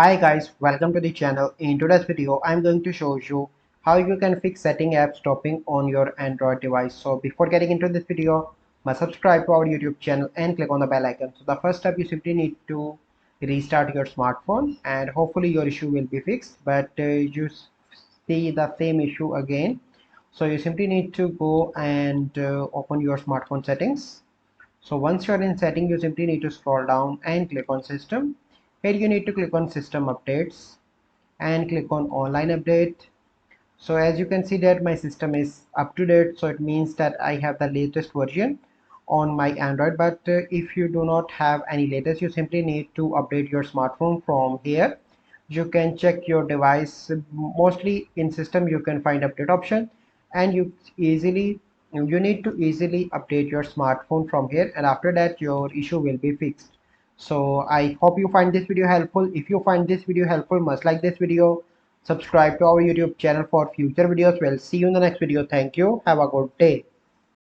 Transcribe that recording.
Hi guys, welcome to the channel. In today's video, I'm going to show you how you can fix setting app stopping on your Android device. So before getting into this video, must subscribe to our YouTube channel and click on the bell icon. So the first step, you simply need to restart your smartphone and hopefully your issue will be fixed. But you see the same issue again. So you simply need to go and open your smartphone settings. So once you're in setting, you simply need to scroll down and click on system. Here you need to click on system updates and click on online update. So as you can see that my system is up to date, so it means that I have the latest version on my Android. But if you do not have any latest, you simply need to update your smartphone from here. You can check your device. Mostly in system you can find update option, and you need to easily update your smartphone from here, and after that your issue will be fixed. So I hope you find this video helpful. If you find this video helpful, must like this video, subscribe to our YouTube channel for future videos. We'll see you in the next video. Thank you. Have a good day.